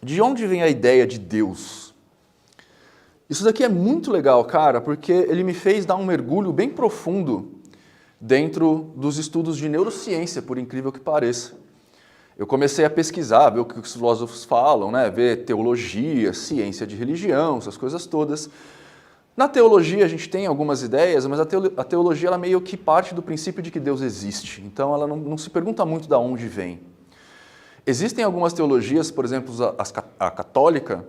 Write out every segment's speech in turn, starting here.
De onde vem a ideia de Deus? Isso daqui é muito legal, cara, porque ele me fez dar um mergulho bem profundo dentro dos estudos de neurociência, por incrível que pareça. Eu comecei a pesquisar, ver o que os filósofos falam, né? Ver teologia, ciência de religião, essas coisas todas. Na teologia a gente tem algumas ideias, mas a teologia ela meio que parte do princípio de que Deus existe. Então ela não se pergunta muito de onde vem. Existem algumas teologias, por exemplo, a católica,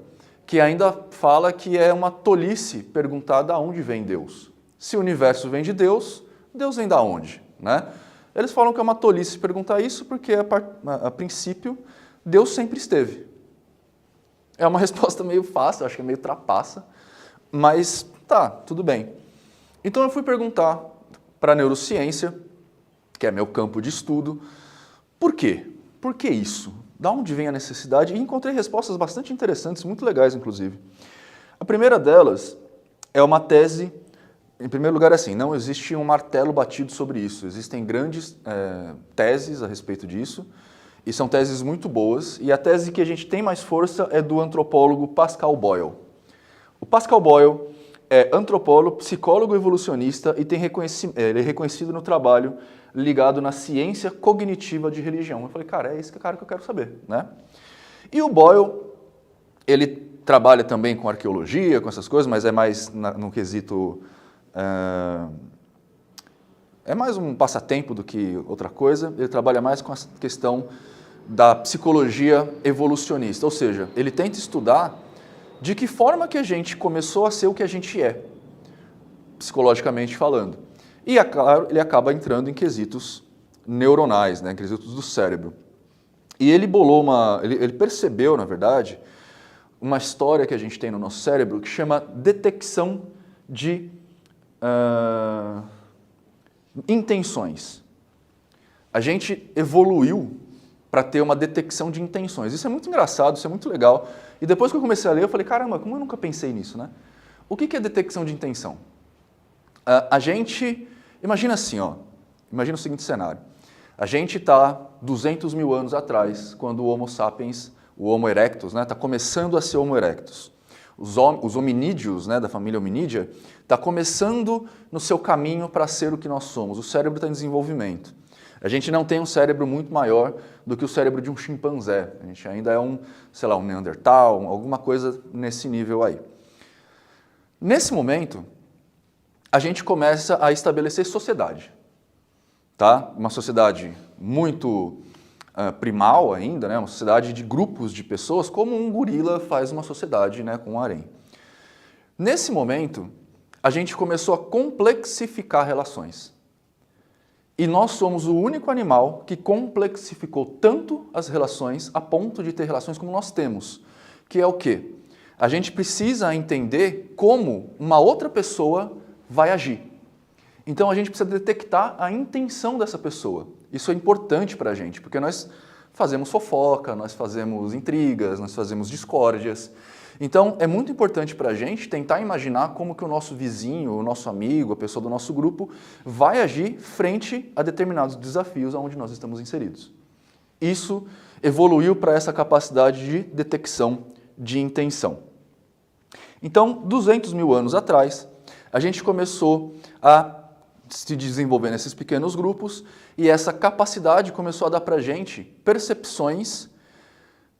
que ainda fala que é uma tolice perguntar de onde vem Deus. Se o universo vem de Deus, Deus vem da onde, né? Eles falam que é uma tolice perguntar isso porque, a princípio, Deus sempre esteve. É uma resposta meio fácil, acho que é meio trapaça, mas tá, tudo bem. Então eu fui perguntar para a neurociência, que é meu campo de estudo, por quê? Por que isso? Da onde vem a necessidade? E encontrei respostas bastante interessantes, muito legais, inclusive. A primeira delas é uma tese, em primeiro lugar, assim, não existe um martelo batido sobre isso. Existem grandes teses a respeito disso, e são teses muito boas, e a tese que a gente tem mais força é do antropólogo Pascal Boyle. O Pascal Boyle é antropólogo, psicólogo evolucionista e ele é reconhecido no trabalho ligado na ciência cognitiva de religião. Eu falei, cara, é esse cara que eu quero saber, né? E o Boyle, ele trabalha também com arqueologia, com essas coisas, mas é mais no quesito... é mais um passatempo do que outra coisa. Ele trabalha mais com a questão da psicologia evolucionista, ou seja, ele tenta estudar de que forma que a gente começou a ser o que a gente é, psicologicamente falando. E, é claro, ele acaba entrando em quesitos neuronais, né, em quesitos do cérebro. E ele ele percebeu, na verdade, uma história que a gente tem no nosso cérebro que chama detecção de intenções. A gente evoluiu para ter uma detecção de intenções. Isso é muito engraçado, isso é muito legal. E depois que eu comecei a ler, eu falei, caramba, como eu nunca pensei nisso, né? O que é detecção de intenção? A gente, imagina assim, ó, imagina o seguinte cenário. A gente está 200 mil anos atrás, quando o Homo sapiens, o Homo erectus, está começando a ser Homo erectus. Os hominídeos, da família hominídea, está começando no seu caminho para ser o que nós somos. O cérebro está em desenvolvimento. A gente não tem um cérebro muito maior do que o cérebro de um chimpanzé. A gente ainda é um Neandertal, alguma coisa nesse nível aí. Nesse momento, a gente começa a estabelecer sociedade. Tá? Uma sociedade muito primal ainda, uma sociedade de grupos de pessoas, como um gorila faz uma sociedade com um harém. Nesse momento, a gente começou a complexificar relações. E nós somos o único animal que complexificou tanto as relações a ponto de ter relações como nós temos. Que é o quê? A gente precisa entender como uma outra pessoa vai agir. Então a gente precisa detectar a intenção dessa pessoa. Isso é importante para a gente, porque nós fazemos fofoca, nós fazemos intrigas, nós fazemos discórdias. Então é muito importante para a gente tentar imaginar como que o nosso vizinho, o nosso amigo, a pessoa do nosso grupo vai agir frente a determinados desafios onde nós estamos inseridos. Isso evoluiu para essa capacidade de detecção de intenção. Então, 200 mil anos atrás, a gente começou a se desenvolver nesses pequenos grupos e essa capacidade começou a dar para a gente percepções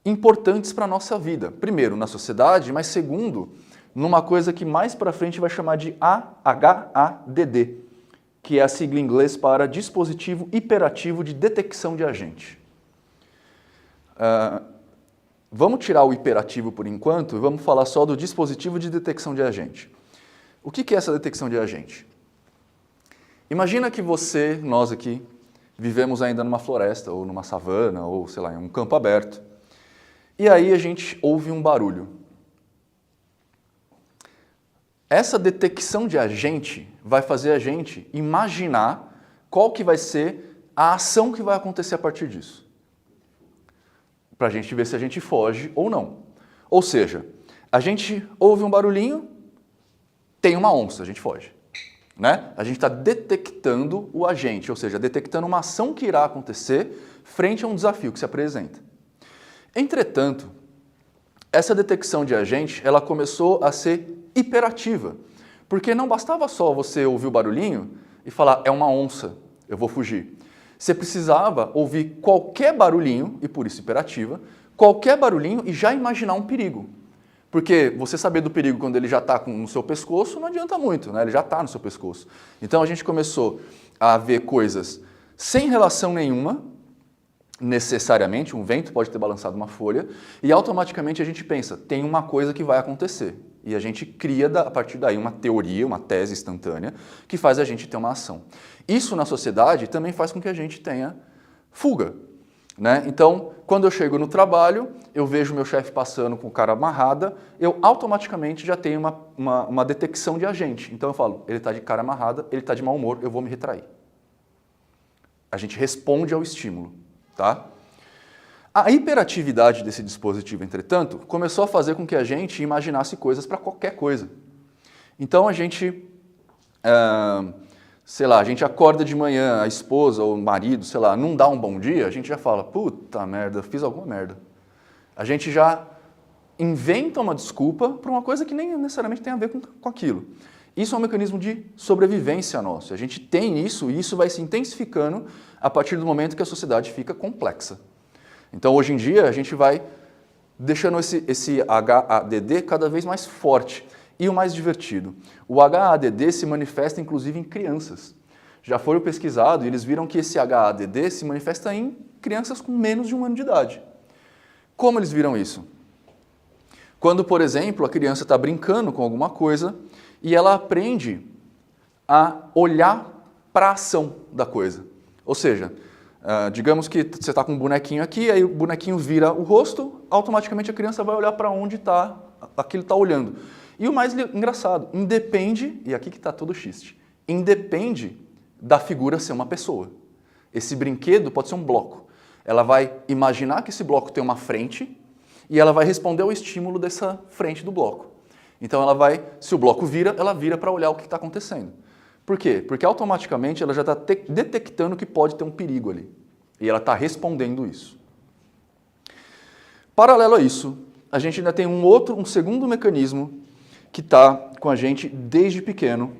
importantes para a nossa vida. Primeiro, na sociedade, mas segundo, numa coisa que mais para frente vai chamar de AHADD, que é a sigla em inglês para Dispositivo Hiperativo de Detecção de Agente. Vamos tirar o hiperativo por enquanto e vamos falar só do dispositivo de detecção de agente. O que é essa detecção de agente? Imagina que nós aqui, vivemos ainda numa floresta, ou numa savana, ou sei lá, em um campo aberto. E aí a gente ouve um barulho. Essa detecção de agente vai fazer a gente imaginar qual que vai ser a ação que vai acontecer a partir disso. Para a gente ver se a gente foge ou não. Ou seja, a gente ouve um barulhinho, tem uma onça, a gente foge. A gente está detectando o agente, ou seja, detectando uma ação que irá acontecer frente a um desafio que se apresenta. Entretanto, essa detecção de agente, ela começou a ser hiperativa, porque não bastava só você ouvir o barulhinho e falar, é uma onça, eu vou fugir. Você precisava ouvir qualquer barulhinho, e por isso hiperativa, qualquer barulhinho e já imaginar um perigo. Porque você saber do perigo quando ele já está no seu pescoço não adianta muito, né? Ele já está no seu pescoço. Então a gente começou a ver coisas sem relação nenhuma, necessariamente, um vento pode ter balançado uma folha, e automaticamente a gente pensa, tem uma coisa que vai acontecer. E a gente cria, a partir daí, uma teoria, uma tese instantânea, que faz a gente ter uma ação. Isso na sociedade também faz com que a gente tenha fuga. Né? Então, quando eu chego no trabalho, eu vejo meu chefe passando com o cara amarrada, eu automaticamente já tenho uma detecção de agente. Então eu falo, ele está de cara amarrada, ele está de mau humor, eu vou me retrair. A gente responde ao estímulo. Tá? A hiperatividade desse dispositivo, entretanto, começou a fazer com que a gente imaginasse coisas para qualquer coisa. Então a gente, sei lá, a gente acorda de manhã, a esposa ou o marido, sei lá, não dá um bom dia, a gente já fala, puta merda, fiz alguma merda. A gente já inventa uma desculpa para uma coisa que nem necessariamente tem a ver com aquilo. Isso é um mecanismo de sobrevivência nosso. A gente tem isso e isso vai se intensificando a partir do momento que a sociedade fica complexa. Então, hoje em dia, a gente vai deixando esse HADD cada vez mais forte e o mais divertido. O HADD se manifesta, inclusive, em crianças. Já foram pesquisados e eles viram que esse HADD se manifesta em crianças com menos de 1 ano de idade. Como eles viram isso? Quando, por exemplo, a criança está brincando com alguma coisa e ela aprende a olhar para a ação da coisa. Ou seja, digamos que você está com um bonequinho aqui, aí o bonequinho vira o rosto, automaticamente a criança vai olhar para onde está, aquilo está olhando. E o mais engraçado, independe, e aqui que está todo o xiste, independe da figura ser uma pessoa. Esse brinquedo pode ser um bloco. Ela vai imaginar que esse bloco tem uma frente e ela vai responder ao estímulo dessa frente do bloco. Então ela vai, se o bloco vira, ela vira para olhar o que está acontecendo. Por quê? Porque automaticamente ela já está detectando que pode ter um perigo ali. E ela está respondendo isso. Paralelo a isso, a gente ainda tem um segundo mecanismo que está com a gente desde pequeno,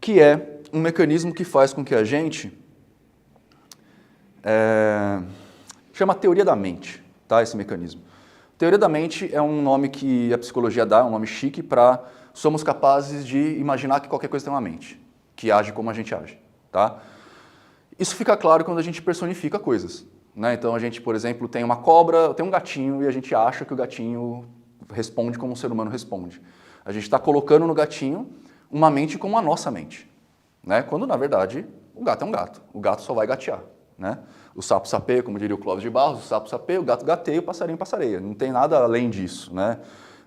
que é um mecanismo que faz com que a gente chama teoria da mente, tá? Esse mecanismo. Teoria da mente é um nome que a psicologia dá, um nome chique para somos capazes de imaginar que qualquer coisa tem uma mente, que age como a gente age, tá? Isso fica claro quando a gente personifica coisas, né? Então a gente, por exemplo, tem uma cobra, tem um gatinho e a gente acha que o gatinho responde como um ser humano responde. A gente está colocando no gatinho uma mente como a nossa mente, né? Quando na verdade o gato é um gato, o gato só vai gatear, né? O sapo sapeia, como diria o Clóvis de Barros, o sapo sapeia, o gato gateia, o passarinho passareia. Não tem nada além disso, né?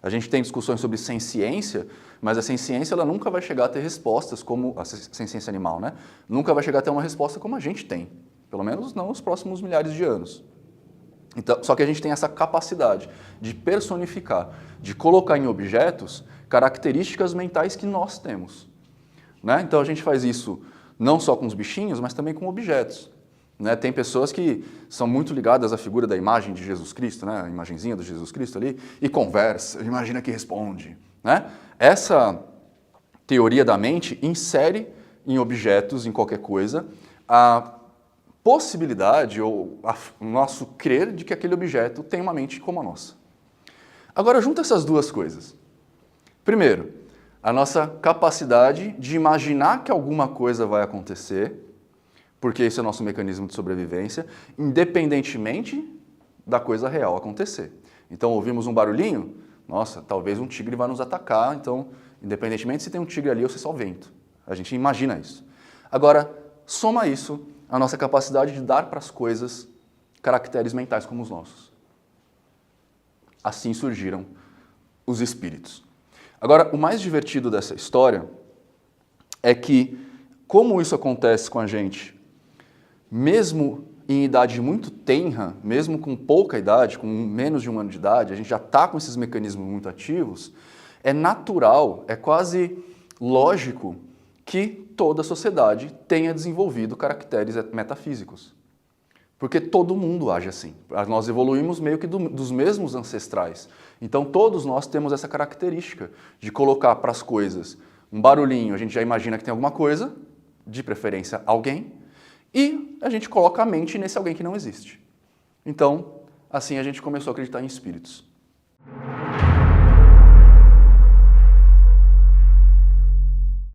A gente tem discussões sobre senciência, mas a senciência ela nunca vai chegar a ter respostas como a senciência animal, né? Nunca vai chegar a ter uma resposta como a gente tem, pelo menos não nos próximos milhares de anos. Então, só que a gente tem essa capacidade de personificar, de colocar em objetos características mentais que nós temos, né? Então a gente faz isso não só com os bichinhos, mas também com objetos. Né? Tem pessoas que são muito ligadas à figura da imagem de Jesus Cristo, né? A imagenzinha do Jesus Cristo ali, e conversa, imagina que responde. Né? Essa teoria da mente insere em objetos, em qualquer coisa, a possibilidade ou o nosso crer de que aquele objeto tem uma mente como a nossa. Agora, junta essas duas coisas. Primeiro, a nossa capacidade de imaginar que alguma coisa vai acontecer, porque esse é o nosso mecanismo de sobrevivência, independentemente da coisa real acontecer. Então, ouvimos um barulhinho, nossa, talvez um tigre vai nos atacar, então, independentemente se tem um tigre ali ou se é só vento. A gente imagina isso. Agora, soma isso a nossa capacidade de dar para as coisas caracteres mentais como os nossos. Assim surgiram os espíritos. Agora, o mais divertido dessa história é que, como isso acontece com a gente, mesmo em idade muito tenra, mesmo com pouca idade, com menos de 1 ano de idade, a gente já está com esses mecanismos muito ativos, é natural, é quase lógico que toda a sociedade tenha desenvolvido caracteres metafísicos. Porque todo mundo age assim. Nós evoluímos meio que dos mesmos ancestrais. Então todos nós temos essa característica de colocar para as coisas um barulhinho, a gente já imagina que tem alguma coisa, de preferência alguém, e a gente coloca a mente nesse alguém que não existe. Então, assim a gente começou a acreditar em espíritos.